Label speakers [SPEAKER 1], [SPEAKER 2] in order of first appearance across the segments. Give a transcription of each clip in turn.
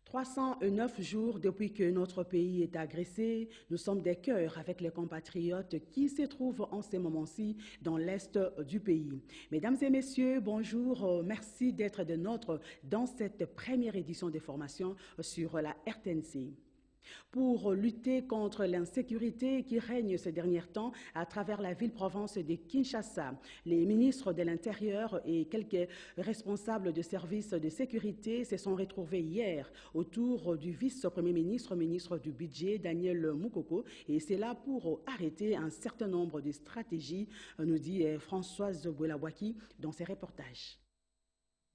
[SPEAKER 1] 309 jours depuis que notre pays est agressé, nous sommes des cœurs avec les compatriotes qui se trouvent en ces moments-ci dans l'est du pays. Mesdames et messieurs, bonjour, merci d'être des nôtres dans cette première édition des formations sur la RTNC. Pour lutter contre l'insécurité qui règne ces derniers temps à travers la ville-province de Kinshasa, les ministres de l'Intérieur et quelques responsables de services de sécurité se sont retrouvés hier autour du vice-premier ministre, ministre du Budget, Daniel Mukoko, et c'est là pour arrêter un certain nombre de stratégies, nous dit Françoise Bouelawaki dans ses reportages.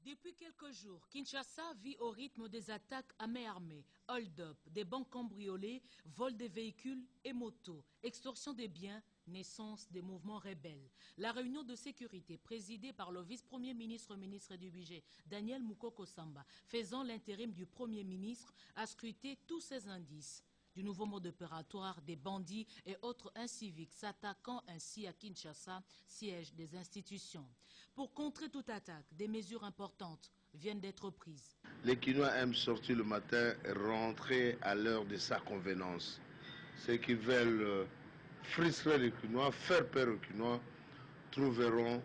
[SPEAKER 2] Depuis quelques jours, Kinshasa vit au rythme des attaques à main armée, hold-up, des banques cambriolées, vol des véhicules et motos, extorsion des biens, naissance des mouvements rebelles. La réunion de sécurité présidée par le vice-premier ministre, ministre du Budget, Daniel Mukoko Samba, faisant l'intérim du Premier ministre, a scruté tous ces indices du nouveau mode opératoire des bandits et autres inciviques s'attaquant ainsi à Kinshasa, siège des institutions. Pour contrer toute attaque, des mesures importantes viennent d'être prises.
[SPEAKER 3] Les Kinois aiment sortir le matin et rentrer à l'heure de sa convenance. Ceux qui veulent frustrer les Kinois, faire peur aux Kinois, trouveront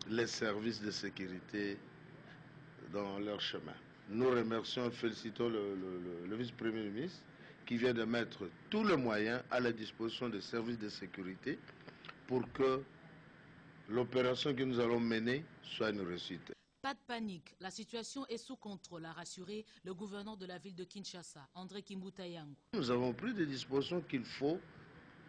[SPEAKER 3] les services de sécurité dans leur chemin. Nous remercions et félicitons le vice-premier ministre qui vient de mettre tous les moyens à la disposition des services de sécurité pour que l'opération que nous allons mener soit une réussite.
[SPEAKER 2] Pas de panique, la situation est sous contrôle, a rassuré le gouverneur de la ville de Kinshasa, André Kimbuta Yango.
[SPEAKER 3] Nous avons pris des dispositions qu'il faut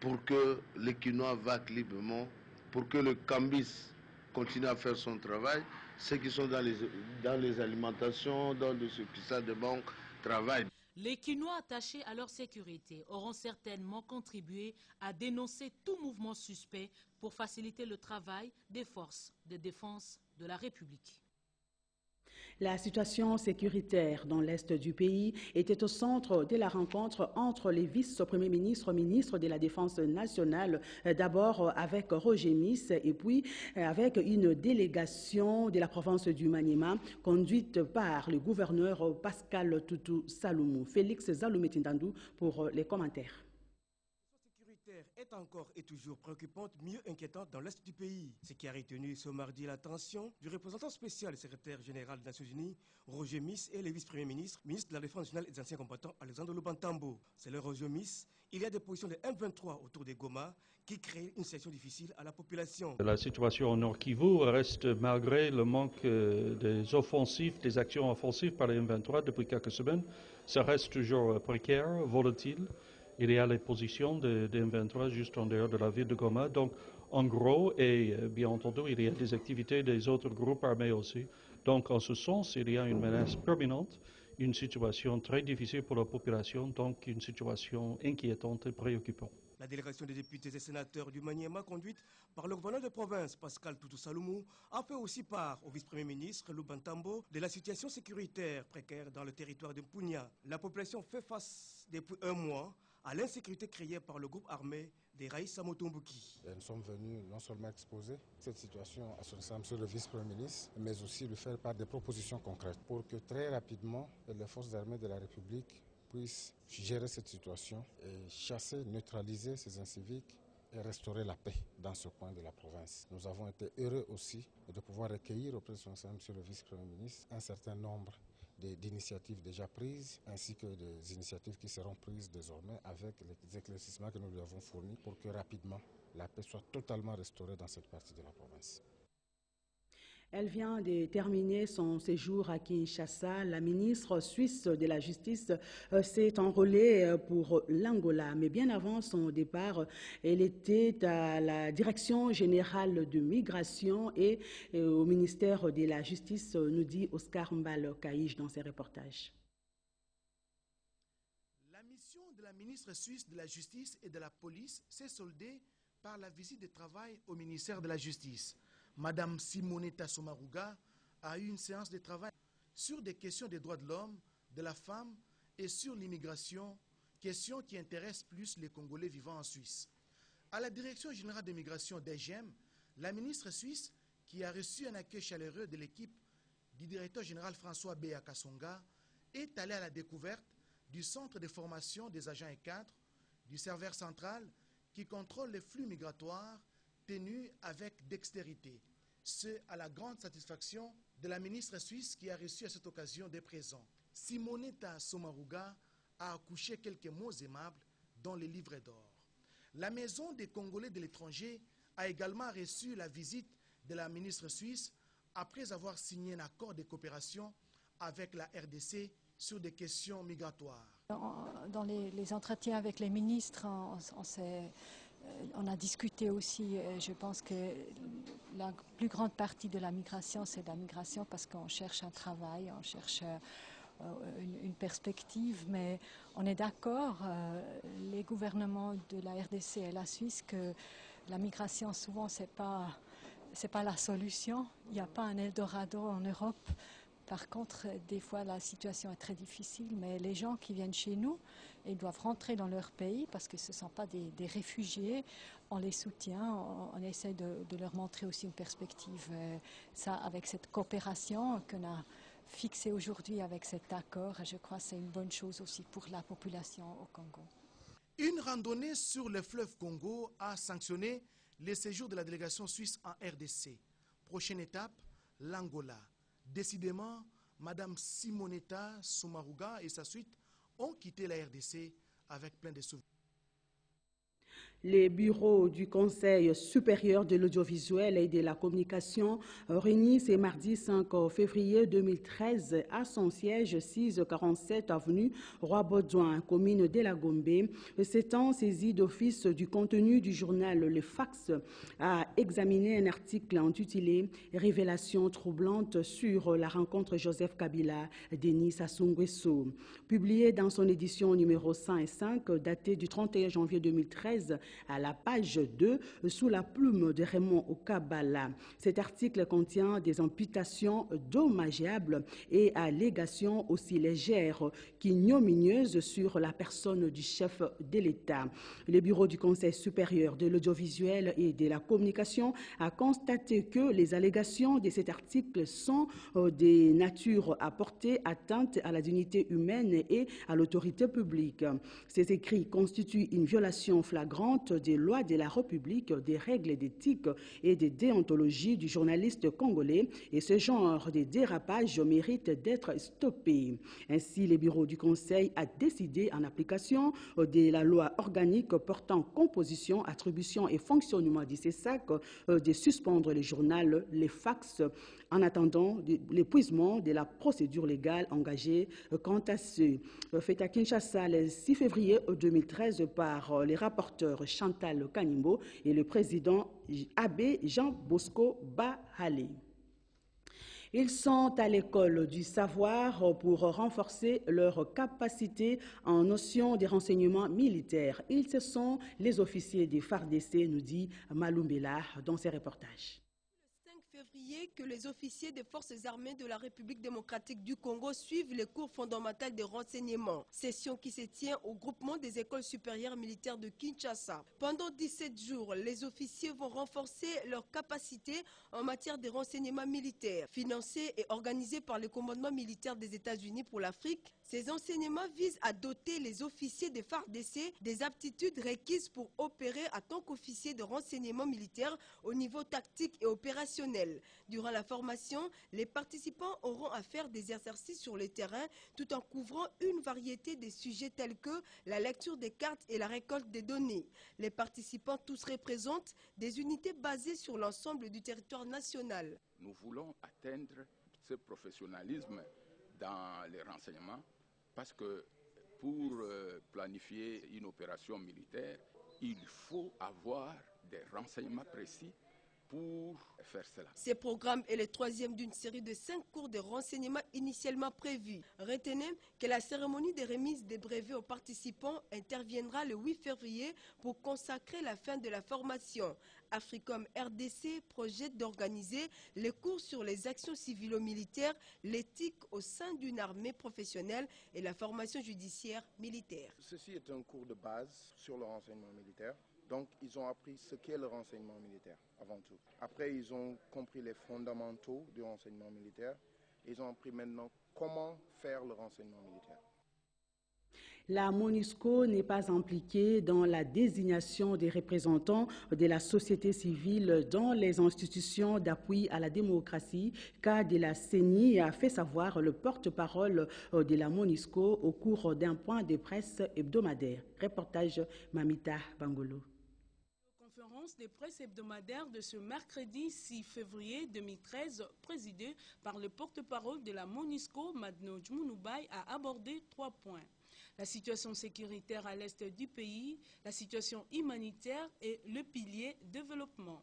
[SPEAKER 3] pour que les Kinois vaquent librement, pour que le Cambis continue à faire son travail, ceux qui sont dans les alimentations, dans les succursales de banque, travaillent.
[SPEAKER 2] Les Kinois attachés à leur sécurité auront certainement contribué à dénoncer tout mouvement suspect pour faciliter le travail des forces de défense de la République.
[SPEAKER 1] La situation sécuritaire dans l'est du pays était au centre de la rencontre entre les vice-premiers ministres, ministres de la Défense nationale, d'abord avec Roger Miss et puis avec une délégation de la province du Maniema conduite par le gouverneur Pascal Toutou Saloumou. Félix Zaloumetindandou pour les commentaires.
[SPEAKER 4] Est encore et toujours préoccupante, mieux inquiétante dans l'est du pays. Ce qui a retenu ce mardi l'attention du représentant spécial et secrétaire général des Nations Unies, Roger Miss, et les vice-premiers ministres, ministre de la Défense nationale et des anciens combattants, Alexandre Lubantambo. C'est le Roger Miss. Il y a des positions de M23 autour des Goma qui créent une situation difficile à la population.
[SPEAKER 5] La situation au Nord Kivu reste, malgré le manque des offensives, des actions offensives par les M23 depuis quelques semaines, ça reste toujours précaire, volatile. Il y a les positions des M23 juste en dehors de la ville de Goma. Donc, en gros, et bien entendu, il y a des activités des autres groupes armés aussi. Donc, en ce sens, il y a une menace permanente, une situation très difficile pour la population, donc une situation inquiétante et préoccupante.
[SPEAKER 4] La délégation des députés et sénateurs du Maniema, conduite par le gouverneur de province, Pascal Toutou Saloumou, a fait aussi part au vice-premier ministre, Lubantambo, de la situation sécuritaire précaire dans le territoire de Mpunia. La population fait face depuis un mois à l'insécurité créée par le groupe armé des Raïs Samotombuki.
[SPEAKER 6] Nous sommes venus non seulement exposer cette situation à son monsieur le vice-premier ministre, mais aussi lui faire part des propositions concrètes pour que très rapidement les forces armées de la République puissent gérer cette situation et chasser, neutraliser ces inciviques et restaurer la paix dans ce coin de la province. Nous avons été heureux aussi de pouvoir recueillir auprès de son monsieur le vice-premier ministre un certain nombre d'initiatives déjà prises, ainsi que des initiatives qui seront prises désormais avec les éclaircissements que nous lui avons fournis pour que rapidement la paix soit totalement restaurée dans cette partie de la province.
[SPEAKER 1] Elle vient de terminer son séjour à Kinshasa. La ministre suisse de la Justice s'est enrôlée pour l'Angola. Mais bien avant son départ, elle était à la Direction générale de migration et au ministère de la Justice, nous dit Oscar Mbalo-Kaïch dans ses reportages.
[SPEAKER 7] La mission de la ministre suisse de la Justice et de la Police s'est soldée par la visite de travail au ministère de la Justice. Madame Simonetta Sommaruga a eu une séance de travail sur des questions des droits de l'homme, de la femme et sur l'immigration, questions qui intéressent plus les Congolais vivant en Suisse. À la Direction générale de migration d'EGEM, la ministre suisse, qui a reçu un accueil chaleureux de l'équipe du directeur général François Béa Kassonga, est allé à la découverte du centre de formation des agents et cadres du serveur central qui contrôle les flux migratoires tenus avec dextérité. Ce à la grande satisfaction de la ministre suisse qui a reçu à cette occasion des présents. Simonetta Sommaruga a accouché quelques mots aimables dans les livrets d'or. La Maison des Congolais de l'étranger a également reçu la visite de la ministre suisse après avoir signé un accord de coopération avec la RDC sur des questions migratoires.
[SPEAKER 8] Dans les entretiens avec les ministres, on a discuté aussi, je pense que la plus grande partie de la migration, c'est la migration parce qu'on cherche un travail, on cherche une perspective, mais on est d'accord, les gouvernements de la RDC et la Suisse, que la migration souvent c'est pas la solution. Il n'y a pas un Eldorado en Europe. Par contre, des fois, la situation est très difficile, mais les gens qui viennent chez nous, ils doivent rentrer dans leur pays parce que ce ne sont pas des réfugiés. On les soutient, on essaie de leur montrer aussi une perspective. Ça, avec cette coopération qu'on a fixée aujourd'hui avec cet accord, je crois que c'est une bonne chose aussi pour la population au Congo.
[SPEAKER 7] Une randonnée sur le fleuve Congo a sanctionné les séjours de la délégation suisse en RDC. Prochaine étape, l'Angola. Décidément, Mme Simonetta Sommaruga et sa suite ont quitté la RDC avec plein de souvenirs.
[SPEAKER 1] Les bureaux du Conseil supérieur de l'audiovisuel et de la communication réunis ce mardi 5 février 2013 à son siège 647 avenue Roi-Baudouin, commune de la Gombe, s'étant saisi d'office du contenu du journal Le Fax, a examiné un article intitulé « Révélations troublantes sur la rencontre Joseph Kabila-Denis Sassou Nguesso », publié dans son édition numéro 105, datée du 31 janvier 2013, à la page 2, sous la plume de Raymond Okabala. Cet article contient des imputations dommageables et allégations aussi légères qu'ignominieuses sur la personne du chef de l'État. Le bureau du Conseil supérieur de l'audiovisuel et de la communication a constaté que les allégations de cet article sont des natures à porter atteinte à la dignité humaine et à l'autorité publique. Ces écrits constituent une violation flagrante des lois de la République, des règles d'éthique et de déontologie du journaliste congolais, et ce genre de dérapage mérite d'être stoppé. Ainsi, le bureau du Conseil a décidé, en application de la loi organique portant composition, attribution et fonctionnement du CESAC, de suspendre le journal Les Fax en attendant l'épuisement de la procédure légale engagée quant à ce fait à Kinshasa le 6 février 2013 par les rapporteurs Chantal Kanimbo et le président Abbé Jean Bosco Bahale. Ils sont à l'école du savoir pour renforcer leur capacité en notion des renseignements militaires. Ils sont les officiers des FARDC, nous dit Malumbela dans ses reportages.
[SPEAKER 9] Février que les officiers des forces armées de la République démocratique du Congo suivent les cours fondamentaux de renseignement, session qui se tient au groupement des écoles supérieures militaires de Kinshasa. Pendant 17 jours, les officiers vont renforcer leurs capacités en matière de renseignement militaire. Financés et organisés par le commandement militaire des États-Unis pour l'Afrique, ces enseignements visent à doter les officiers des FARDC des aptitudes requises pour opérer en tant qu'officiers de renseignement militaire au niveau tactique et opérationnel. Durant la formation, les participants auront à faire des exercices sur le terrain tout en couvrant une variété de sujets tels que la lecture des cartes et la récolte des données. Les participants tous représentent des unités basées sur l'ensemble du territoire national.
[SPEAKER 10] Nous voulons atteindre ce professionnalisme dans les renseignements parce que pour planifier une opération militaire, il faut avoir des renseignements précis pour faire cela.
[SPEAKER 9] Ce programme est le troisième d'une série de 5 cours de renseignement initialement prévus. Retenez que la cérémonie de remise des brevets aux participants interviendra le 8 février pour consacrer la fin de la formation. Africom RDC projette d'organiser les cours sur les actions civilo-militaires, l'éthique au sein d'une armée professionnelle et la formation judiciaire militaire.
[SPEAKER 11] Ceci est un cours de base sur le renseignement militaire. Donc, ils ont appris ce qu'est le renseignement militaire, avant tout. Après, ils ont compris les fondamentaux du renseignement militaire. Ils ont appris maintenant comment faire le renseignement militaire.
[SPEAKER 1] La MONUSCO n'est pas impliquée dans la désignation des représentants de la société civile dans les institutions d'appui à la démocratie, qu'a de la CENI a fait savoir le porte-parole de la MONUSCO au cours d'un point de presse hebdomadaire. Reportage Mamita Bangolo.
[SPEAKER 12] Conférence de presse hebdomadaire de ce mercredi 6 février 2013, présidée par le porte-parole de la MONUSCO, Madnoj Mounoubaye, a abordé 3 points. La situation sécuritaire à l'est du pays, la situation humanitaire et le pilier développement.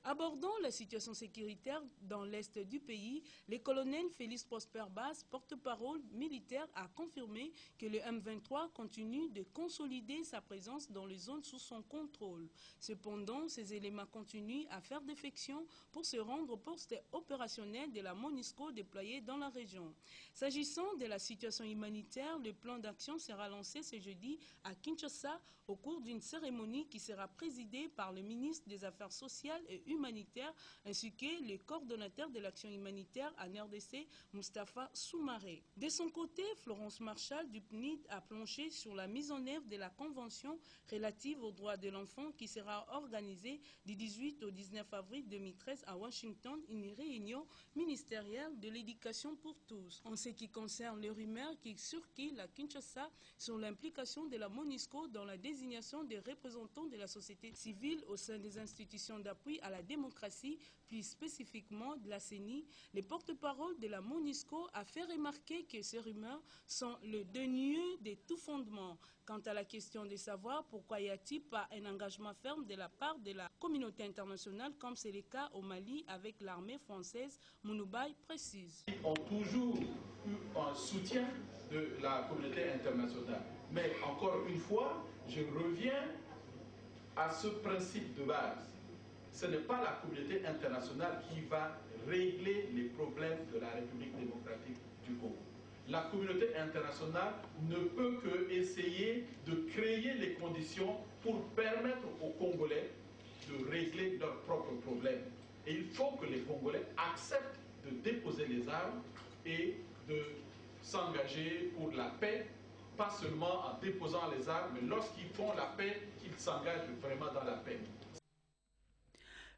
[SPEAKER 12] Abordant la situation sécuritaire dans l'est du pays, le colonel Félix Prosper Basse, porte-parole militaire, a confirmé que le M23 continue de consolider sa présence dans les zones sous son contrôle. Cependant, ces éléments continuent à faire défection pour se rendre au poste opérationnel de la MONUSCO déployé dans la région. S'agissant de la situation humanitaire, le plan d'action sera lancé ce jeudi à Kinshasa au cours d'une cérémonie qui sera présidée par le ministre des Affaires sociales et humanitaire ainsi que le coordonnateur de l'action humanitaire en RDC, Moustapha Soumaré. De son côté, Florence Marshall du PNID a planché sur la mise en œuvre de la Convention relative aux droits de l'enfant qui sera organisée du 18 au 19 avril 2013 à Washington, une réunion ministérielle de l'éducation pour tous. En ce qui concerne les rumeurs qui circulent à Kinshasa sur l'implication de la MONUSCO dans la désignation des représentants de la société civile au sein des institutions d'appui à la démocratie, plus spécifiquement de la CENI, le porte-parole de la MONUSCO a fait remarquer que ces rumeurs sont le dénué de tout fondement. Quant à la question de savoir pourquoi y a-t-il pas un engagement ferme de la part de la communauté internationale, comme c'est le cas au Mali avec l'armée française, Mounoubaye précise.
[SPEAKER 13] Ils ont toujours eu un soutien de la communauté internationale. Mais encore une fois, je reviens à ce principe de base. Ce n'est pas la communauté internationale qui va régler les problèmes de la République démocratique du Congo. La communauté internationale ne peut que essayer de créer les conditions pour permettre aux Congolais de régler leurs propres problèmes. Et il faut que les Congolais acceptent de déposer les armes et de s'engager pour la paix, pas seulement en déposant les armes, mais lorsqu'ils font la paix, qu'ils s'engagent vraiment dans la paix.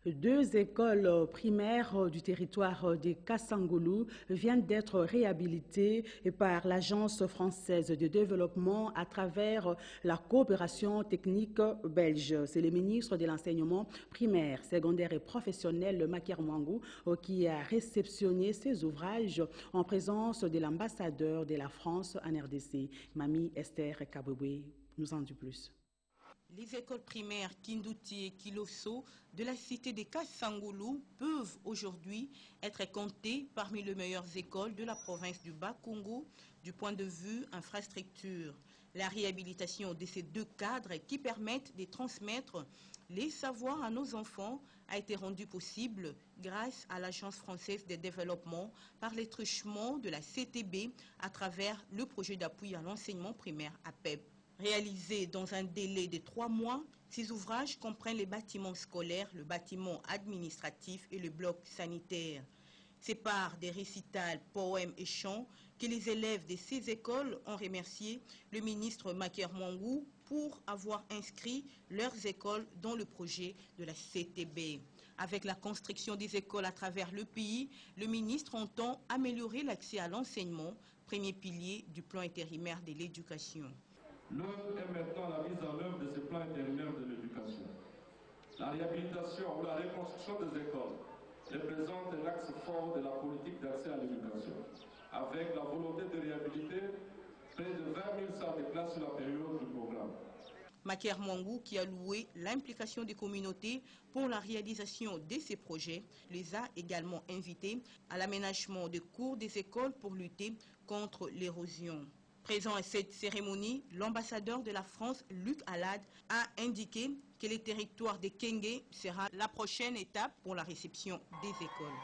[SPEAKER 1] 2 écoles primaires du territoire de Kasangulu viennent d'être réhabilitées par l'Agence française de développement à travers la coopération technique belge. C'est le ministre de l'enseignement primaire, secondaire et professionnel, Maker Mwangou, qui a réceptionné ces ouvrages en présence de l'ambassadeur de la France en RDC, Mami Esther Kaboué, nous en dit plus.
[SPEAKER 14] Les écoles primaires Kindouti et Kiloso de la cité de Kasangulu peuvent aujourd'hui être comptées parmi les meilleures écoles de la province du Bas-Congo du point de vue infrastructure. La réhabilitation de ces 2 cadres qui permettent de transmettre les savoirs à nos enfants a été rendue possible grâce à l'Agence française de développement par le truchement de la CTB à travers le projet d'appui à l'enseignement primaire APEP. Réalisés dans un délai de 3 mois, ces ouvrages comprennent les bâtiments scolaires, le bâtiment administratif et le bloc sanitaire. C'est par des récitals, poèmes et chants que les élèves de ces écoles ont remercié le ministre Maker Mwangou pour avoir inscrit leurs écoles dans le projet de la CTB. Avec la construction des écoles à travers le pays, le ministre entend améliorer l'accès à l'enseignement, premier pilier du plan intérimaire de l'éducation.
[SPEAKER 15] L'heure est maintenant la mise en œuvre de ce plan intérimaire de l'éducation. La réhabilitation ou la reconstruction des écoles représente un axe fort de la politique d'accès à l'éducation, avec la volonté de réhabiliter près de 20 000 salles de classe sur la période du programme.
[SPEAKER 14] Maker Mwangou, qui a loué l'implication des communautés pour la réalisation de ces projets, les a également invités à l'aménagement des cours des écoles pour lutter contre l'érosion. Présent à cette cérémonie, l'ambassadeur de la France, Luc Alad, a indiqué que le territoire de Kenge sera la prochaine étape pour la réception des écoles.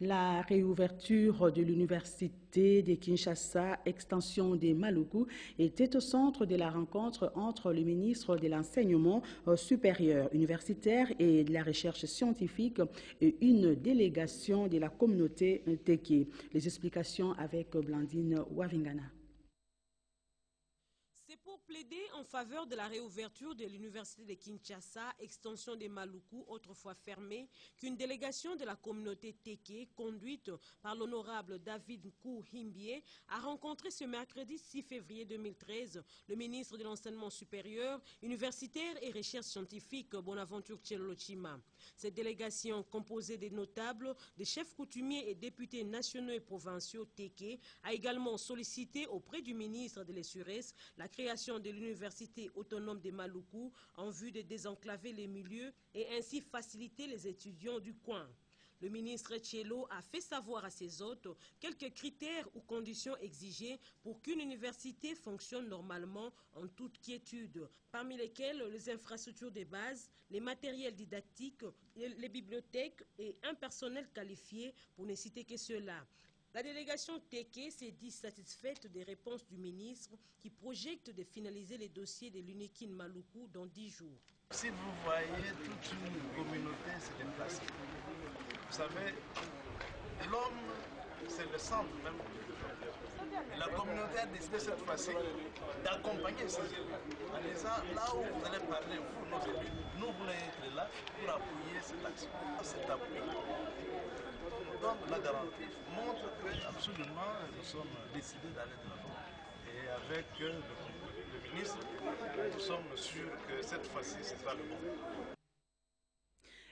[SPEAKER 1] La réouverture de l'université de Kinshasa, extension des Maluku, était au centre de la rencontre entre le ministre de l'Enseignement supérieur, universitaire et de la recherche scientifique et une délégation de la communauté Teke. Les explications avec Blandine Wavingana.
[SPEAKER 16] C'est pour plaider en faveur de la réouverture de l'université de Kinshasa, extension des Maluku, autrefois fermée, qu'une délégation de la communauté Teke, conduite par l'honorable David Nkou-Himbie, a rencontré ce mercredi 6 février 2013 le ministre de l'Enseignement supérieur, universitaire et recherche scientifique Bonaventure Tchelolochima. Cette délégation, composée des notables, des chefs coutumiers et députés nationaux et provinciaux Teke, a également sollicité auprès du ministre de l'Essures la création de l'université autonome des Maluku en vue de désenclaver les milieux et ainsi faciliter les étudiants du coin. Le ministre Tchelo a fait savoir à ses hôtes quelques critères ou conditions exigées pour qu'une université fonctionne normalement en toute quiétude, parmi lesquelles les infrastructures de base, les matériels didactiques, les bibliothèques et un personnel qualifié, pour ne citer que cela. La délégation Teke s'est dit satisfaite des réponses du ministre qui projette de finaliser les dossiers de l'Unikin Maluku dans 10 jours.
[SPEAKER 17] Si vous voyez toute une communauté se déplacer, vous savez, l'homme, c'est le centre même du développement. Et la communauté a décidé cette fois-ci d'accompagner ces élus en disant là où vous allez parler, vous, nos élus, nous voulons être là pour appuyer cette action. Cet appui donne la garantie, montre que absolument nous sommes décidés d'aller de l'avant. Et avec le ministre, nous sommes sûrs que cette fois-ci, ce sera le bon.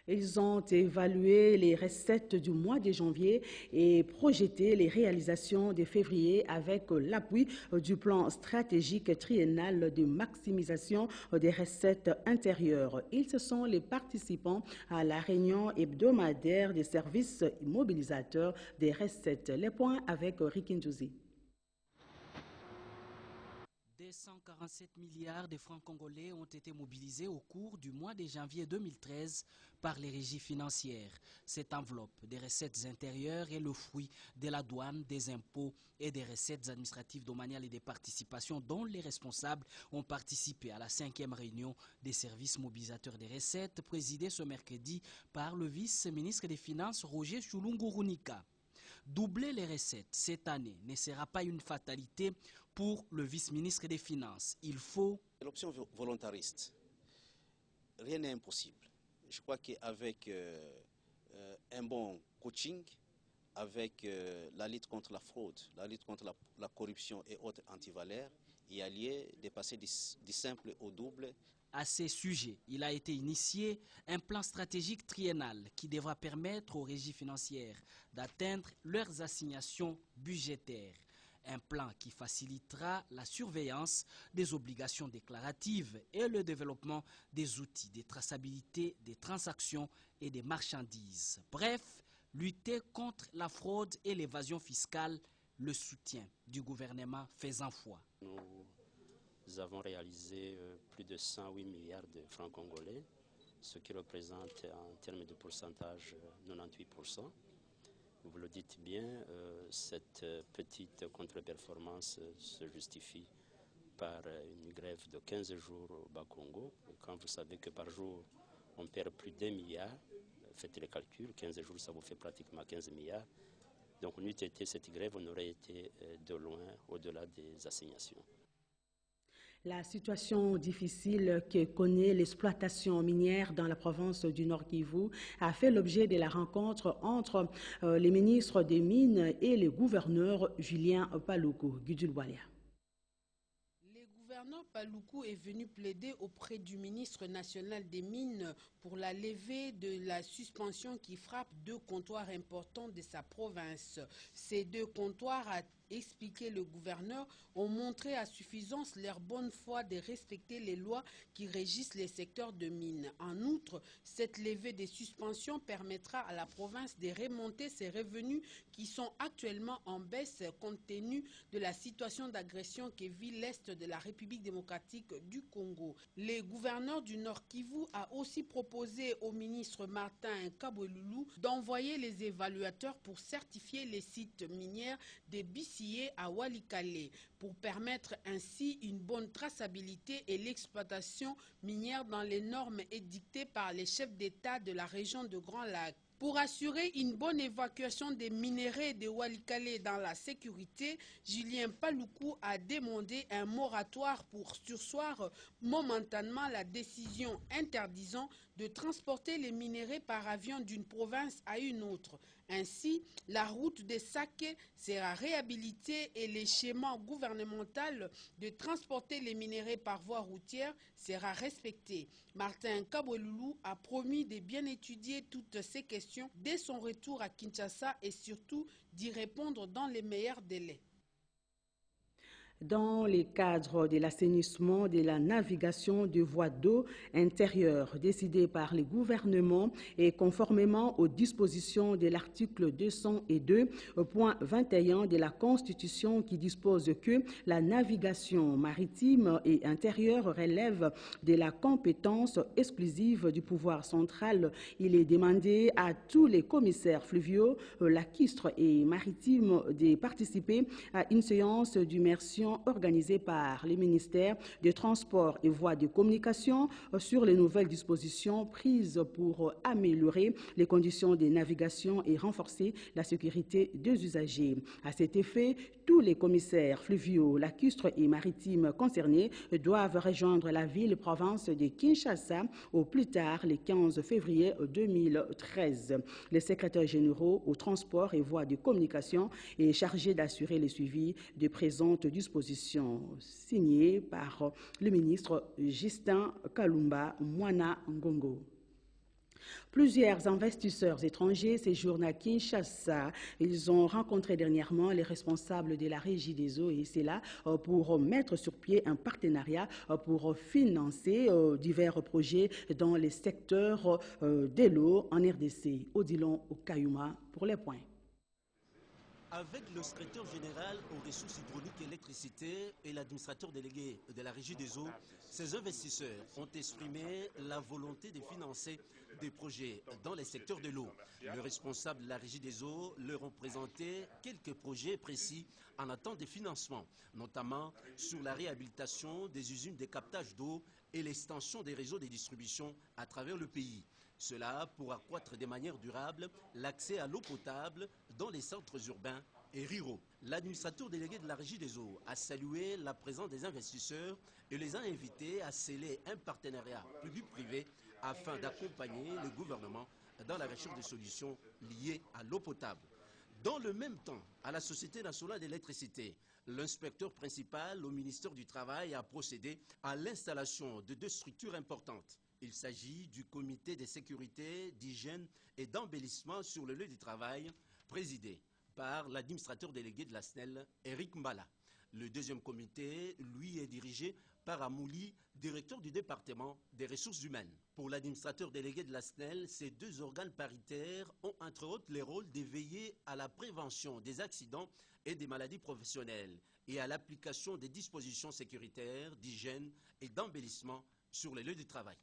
[SPEAKER 1] Ils ont évalué les recettes du mois de janvier et projeté les réalisations de février avec l'appui du plan stratégique triennal de maximisation des recettes intérieures. Ils sont les participants à la réunion hebdomadaire des services mobilisateurs des recettes. Les points avec Rikin Djouzi.
[SPEAKER 18] 247 milliards de francs congolais ont été mobilisés au cours du mois de janvier 2013 par les régies financières. Cette enveloppe des recettes intérieures est le fruit de la douane, des impôts et des recettes administratives domaniales et des participations dont les responsables ont participé à la 5e réunion des services mobilisateurs des recettes présidée ce mercredi par le vice-ministre des Finances Roger Chulungu-Runika. Doubler les recettes cette année ne sera pas une fatalité pour le vice-ministre des Finances. Il faut...
[SPEAKER 19] L'option volontariste, rien n'est impossible. Je crois qu'avec un bon coaching, avec la lutte contre la fraude, la lutte contre la corruption et autres antivaleurs, il y a lieu de passer du simple au double.
[SPEAKER 18] À ces sujets, il a été initié un plan stratégique triennal qui devra permettre aux régies financières d'atteindre leurs assignations budgétaires. Un plan qui facilitera la surveillance des obligations déclaratives et le développement des outils de traçabilité des transactions et des marchandises. Bref, lutter contre la fraude et l'évasion fiscale, le soutien du gouvernement faisant foi.
[SPEAKER 20] Nous avons réalisé plus de 108 milliards de francs congolais, ce qui représente en termes de pourcentage 98%. Vous le dites bien, cette petite contre-performance se justifie par une grève de 15 jours au Bas-Congo. Quand vous savez que par jour, on perd plus d'1 milliard, faites les calculs, 15 jours, ça vous fait pratiquement 15 milliards. Donc, n'eût été cette grève, on aurait été de loin au-delà des assignations.
[SPEAKER 1] La situation difficile que connaît l'exploitation minière dans la province du Nord Kivu a fait l'objet de la rencontre entre les ministres des Mines et le gouverneur Julien Paluku. Gudul Walia.
[SPEAKER 21] Le gouverneur Paluku est venu plaider auprès du ministre national des Mines pour la levée de la suspension qui frappe 2 comptoirs importants de sa province. Ces 2 comptoirs expliqué le gouverneur, ont montré à suffisance leur bonne foi de respecter les lois qui régissent les secteurs de mines. En outre, cette levée des suspensions permettra à la province de remonter ses revenus qui sont actuellement en baisse compte tenu de la situation d'agression que vit l'Est de la République démocratique du Congo. Le gouverneur du Nord Kivu a aussi proposé au ministre Martin Kabweloulou d'envoyer les évaluateurs pour certifier les sites minières de Bissiyé à Walikale pour permettre ainsi une bonne traçabilité et l'exploitation minière dans les normes édictées par les chefs d'État de la région de Grand Lac. Pour assurer une bonne évacuation des minerais de Walikale dans la sécurité, Julien Paluku a demandé un moratoire pour surseoir momentanément la décision interdisant de transporter les minerais par avion d'une province à une autre. Ainsi, la route de Sake sera réhabilitée et le schéma gouvernemental de transporter les minerais par voie routière sera respecté. Martin Kabweloulou a promis de bien étudier toutes ces questions dès son retour à Kinshasa et surtout d'y répondre dans les meilleurs délais.
[SPEAKER 1] Dans le cadre de l'assainissement de la navigation de voies d'eau intérieures décidées par le gouvernement et conformément aux dispositions de l'article 202.21 de la Constitution qui dispose que la navigation maritime et intérieure relève de la compétence exclusive du pouvoir central. Il est demandé à tous les commissaires fluviaux, lacustres et maritimes de participer à une séance d'immersion organisée par le ministère des Transports et Voies de communication sur les nouvelles dispositions prises pour améliorer les conditions de navigation et renforcer la sécurité des usagers. À cet effet, tous les commissaires fluviaux, lacustres et maritimes concernés doivent rejoindre la ville-province de Kinshasa au plus tard le 15 février 2013. Les secrétaires généraux au transport et voies de communication est chargé d'assurer le suivi de présentes dispositions signées par le ministre Justin Kalumba Mwana Ngongo. Plusieurs investisseurs étrangers séjournent à Kinshasa. Ils ont rencontré dernièrement les responsables de la Régie des eaux et c'est là pour mettre sur pied un partenariat pour financer divers projets dans les secteurs de l'eau en RDC. Odilon Okayuma pour les points.
[SPEAKER 3] Avec le secrétaire général aux ressources hydrauliques et électricité et l'administrateur délégué de la Régie des eaux, ces investisseurs ont exprimé la volonté de financer des projets dans les secteurs de l'eau. Le responsable de la Régie des eaux leur ont présenté quelques projets précis en attente de financement, notamment sur la réhabilitation des usines de captage d'eau et l'extension des réseaux de distribution à travers le pays. Cela pour accroître de manière durable l'accès à l'eau potable dans les centres urbains et ruraux. L'administrateur délégué de la Régie des eaux a salué la présence des investisseurs et les a invités à sceller un partenariat public-privé afin d'accompagner le gouvernement dans la recherche de solutions liées à l'eau potable. Dans le même temps, à la Société nationale d'électricité, l'inspecteur principal au ministère du Travail a procédé à l'installation de 2 structures importantes. Il s'agit du comité de sécurité, d'hygiène et d'embellissement sur le lieu du travail, présidé par l'administrateur délégué de la SNEL, Eric Mbala. Le deuxième comité, lui, est dirigé par Amouli, directeur du département des ressources humaines. Pour l'administrateur délégué de la SNEL, ces 2 organes paritaires ont entre autres le rôle de veiller à la prévention des accidents et des maladies professionnelles et à l'application des dispositions sécuritaires, d'hygiène et d'embellissement sur les lieux du travail.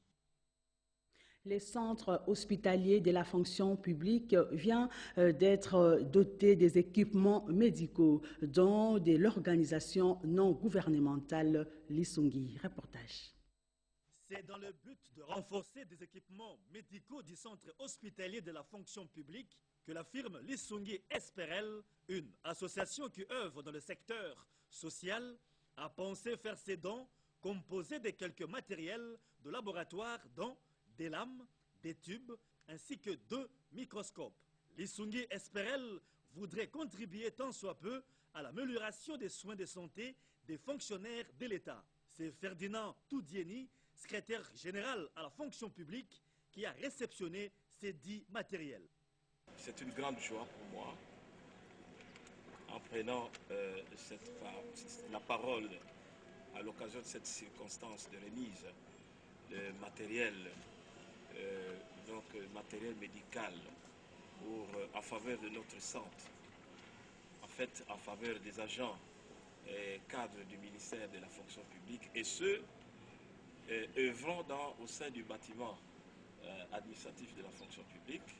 [SPEAKER 1] Les centres hospitaliers de la fonction publique viennent d'être dotés des équipements médicaux, dont de l'organisation non gouvernementale Lisungi. Reportage.
[SPEAKER 22] C'est dans le but de renforcer des équipements médicaux du centre hospitalier de la fonction publique que la firme Lisungi Esperel, une association qui œuvre dans le secteur social, a pensé faire ses dons composés de quelques matériels de laboratoire dont des lames, des tubes, ainsi que 2 microscopes. Lisungi Esperel voudrait contribuer tant soit peu à l'amélioration des soins de santé des fonctionnaires de l'État. C'est Ferdinand Toudieni, secrétaire général à la fonction publique, qui a réceptionné ces 10 matériels.
[SPEAKER 23] C'est une grande joie pour moi,
[SPEAKER 2] en prenant la parole à l'occasion de cette circonstance de remise de matériel, matériel médical en faveur de notre centre, en fait en faveur des agents et cadres du ministère de la fonction publique et ceux œuvrant au sein du bâtiment administratif de la fonction publique.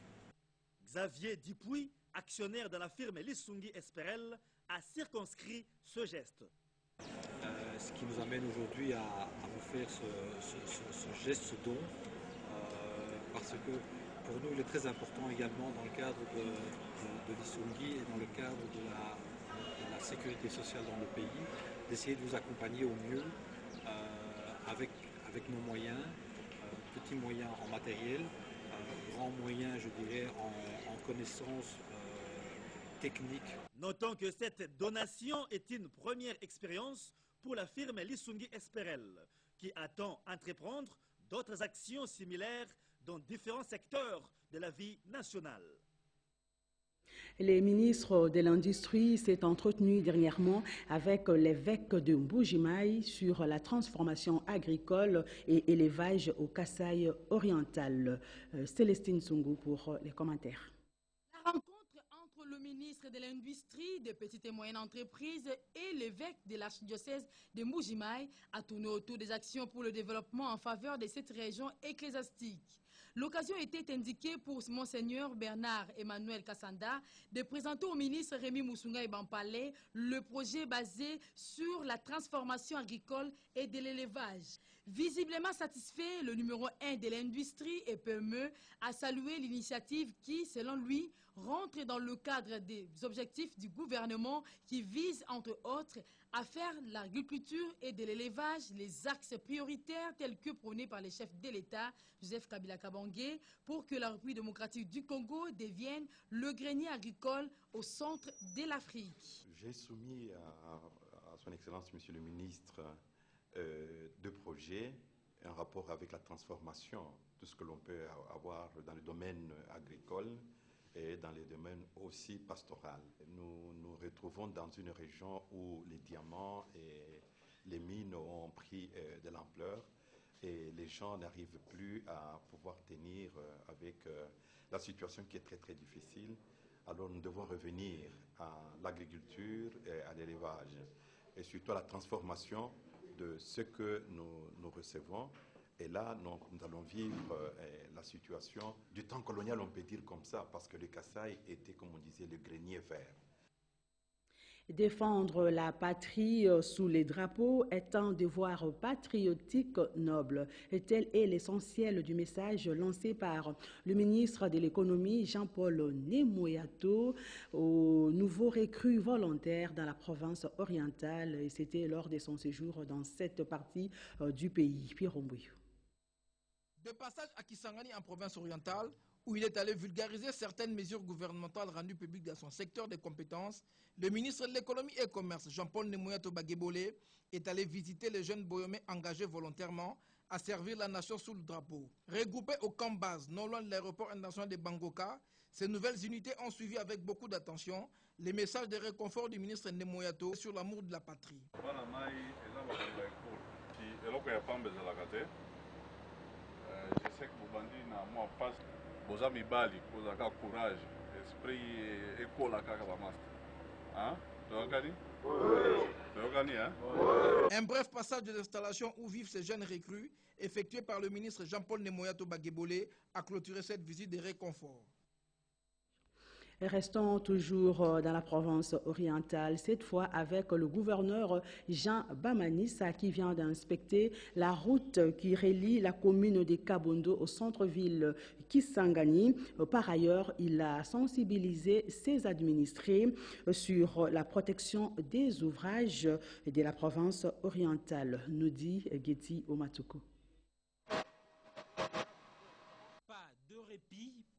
[SPEAKER 22] Xavier Dipuy, actionnaire de la firme Lissungi Esperel, a circonscrit ce geste.
[SPEAKER 5] Ce qui nous amène aujourd'hui à vous faire ce geste, ce don, parce que pour nous il est très important également dans le cadre de Lissungi et dans le cadre de la sécurité sociale dans le pays, d'essayer de vous accompagner au mieux avec nos moyens, petits moyens en matériel, grands moyens, je dirais, en connaissances techniques.
[SPEAKER 22] Notons que cette donation est une première expérience pour la firme Lissungi Esperel, qui attend entreprendre d'autres actions similaires dans différents secteurs de la vie nationale.
[SPEAKER 1] Les ministres de l'Industrie s'est entretenu dernièrement avec l'évêque de Mbuji-Mayi sur la transformation agricole et élevage au Kasaï oriental. Célestine Sungu pour les commentaires.
[SPEAKER 23] La rencontre entre le ministre de l'Industrie, des petites et moyennes entreprises et l'évêque de l'archidiocèse de Mbuji-Mayi a tourné autour des actions pour le développement en faveur de cette région ecclésiastique. L'occasion était indiquée pour Monseigneur Bernard Emmanuel Kassanda de présenter au ministre Rémi Moussounga Bampalé le projet basé sur la transformation agricole et de l'élevage. Visiblement satisfait, le numéro 1 de l'industrie et PME a salué l'initiative qui, selon lui, rentre dans le cadre des objectifs du gouvernement qui visent, entre autres, à faire de l'agriculture et de l'élevage les axes prioritaires tels que prônés par les chefs de l'État, Joseph Kabila Kabange, pour que la République démocratique du Congo devienne le grenier agricole au centre de l'Afrique.
[SPEAKER 24] J'ai soumis à son Excellence, Monsieur le Ministre, deux projets en rapport avec la transformation, tout ce que l'on peut avoir dans le domaine agricole et dans les domaines aussi pastoral. Nous nous retrouvons dans une région où les diamants et les mines ont pris de l'ampleur et les gens n'arrivent plus à pouvoir tenir avec la situation qui est très très difficile. Alors nous devons revenir à l'agriculture et à l'élevage et surtout à la transformation de ce que nous recevons. Et là, nous allons vivre la situation du temps colonial, on peut dire comme ça, parce que le Kasaï était, comme on disait, le grenier vert.
[SPEAKER 1] Défendre la patrie sous les drapeaux est un devoir patriotique noble. Tel est l'essentiel du message lancé par le ministre de l'Économie, Jean-Paul Nemoyato, aux nouveaux recrues volontaires dans la province orientale. Et c'était lors de son séjour dans cette partie du pays. Pierre Rombouille.
[SPEAKER 25] De passage à Kisangani en province orientale, où il est allé vulgariser certaines mesures gouvernementales rendues publiques dans son secteur de compétences, le ministre de l'Économie et Commerce, Jean-Paul Nemoyato Baguebolé, est allé visiter les jeunes Boyomais engagés volontairement à servir la nation sous le drapeau. Regroupés au camp base non loin de l'aéroport international de Bangoka, ces nouvelles unités ont suivi avec beaucoup d'attention les messages de réconfort du ministre Nemoyato sur l'amour de la patrie.
[SPEAKER 26] Je sais que Boubandi n'a moi pas Bozami Bali, Kozaka courage, esprit école à Kakabamast. Hein? Tu as gagné? Oui. Tu as gagné, hein?
[SPEAKER 25] Un bref passage de l'installation où vivent ces jeunes recrues, effectué par le ministre Jean-Paul Nemoyato Baguebolé, a clôturé cette visite de réconfort.
[SPEAKER 1] Restons toujours dans la province orientale, cette fois avec le gouverneur Jean Bamanissa qui vient d'inspecter la route qui relie la commune de Kabondo au centre-ville Kisangani. Par ailleurs, il a sensibilisé ses administrés sur la protection des ouvrages de la province orientale, nous dit Getty Omatuko.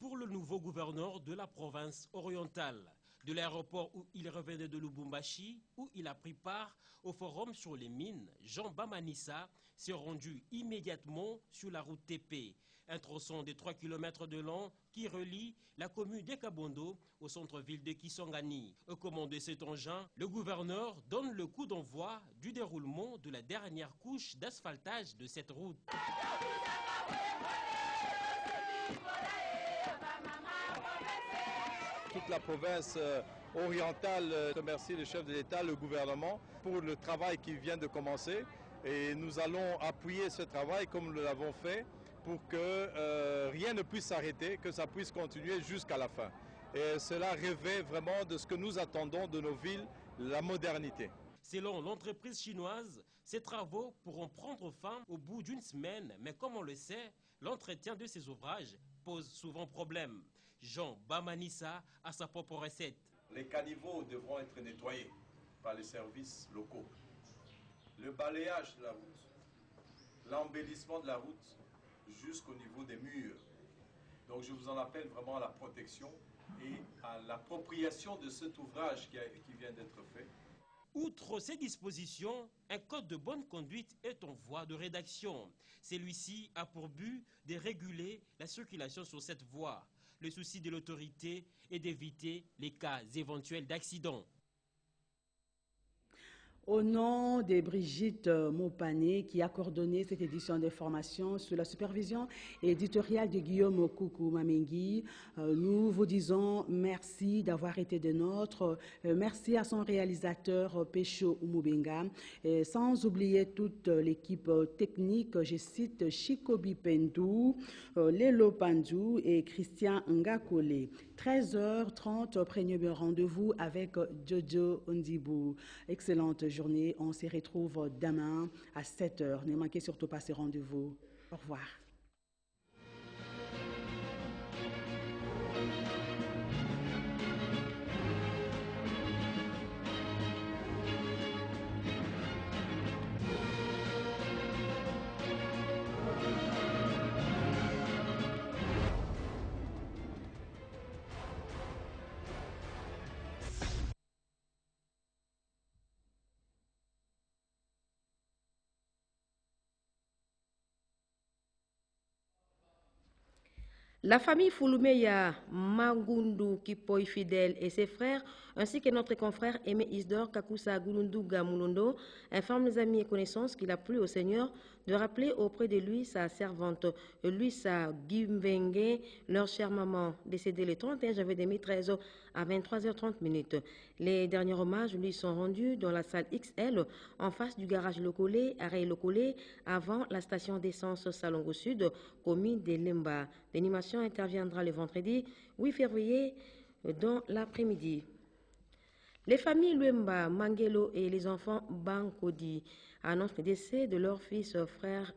[SPEAKER 3] Pour le nouveau gouverneur de la province orientale.
[SPEAKER 4] De l'aéroport où il revenait de Lubumbashi, où il a pris part au forum sur les mines, Jean Bamanissa s'est rendu immédiatement sur la route TP, un tronçon de 3 km de long qui relie la commune de Kabondo au centre-ville de Kisangani. Au commandement de cet engin, le gouverneur donne le coup d'envoi du déroulement de la dernière couche d'asphaltage de cette route.
[SPEAKER 6] Toute la province orientale remercie le chef de l'État, le gouvernement, pour le travail qui vient de commencer. Et nous allons appuyer ce travail comme nous l'avons fait pour que rien ne puisse s'arrêter, que ça puisse continuer jusqu'à la fin. Et cela revêt vraiment de ce que nous attendons de nos villes, la modernité.
[SPEAKER 4] Selon l'entreprise chinoise, ces travaux pourront prendre fin au bout d'une semaine, mais comme on le sait, l'entretien de ces ouvrages pose souvent problème. Jean Bamanissa a sa propre recette.
[SPEAKER 7] Les caniveaux devront être nettoyés par les services locaux. Le balayage de la route, l'embellissement de la route jusqu'au niveau des murs. Donc je vous en appelle vraiment à la protection et à l'appropriation de cet ouvrage qui vient d'être fait.
[SPEAKER 4] Outre ces dispositions, un code de bonne conduite est en voie de rédaction. Celui-ci a pour but de réguler la circulation sur cette voie. Le souci de l'autorité est d'éviter les cas éventuels d'accidents.
[SPEAKER 1] Au nom de Brigitte Mopane, qui a coordonné cette édition d'information sous la supervision éditoriale de Guillaume Koukou Mamengi, nous vous disons merci d'avoir été des nôtres. Merci à son réalisateur Pécho Umubenga, sans oublier toute l'équipe technique. Je cite Chikobi Pendou, Lelo Pandou et Christian Ngakole. 13h30, premier rendez-vous avec Jojo Ondibou. Excellente journée. On se retrouve demain à 7h. Ne manquez surtout pas ce rendez-vous. Au revoir.
[SPEAKER 8] La famille Fulumeya Magundu Kipoy Fidèle et ses frères, ainsi que notre confrère Aimé Isdor Kakusa Gulunduga Mulundo, informent les amis et connaissances qu'il a plu au Seigneur de rappeler auprès de lui sa servante, Luisa Gimbengue, leur chère maman, décédée le 31 janvier 2013 à 23h30. Les derniers hommages lui sont rendus dans la salle XL, en face du garage Locolé, arrêt Locolé, avant la station d'essence Salongo Sud, commune de Lemba. L'animation interviendra le vendredi 8 février dans l'après-midi. Les familles Luemba, Mangelo et les enfants Bankodi annoncent le décès de leur fils frère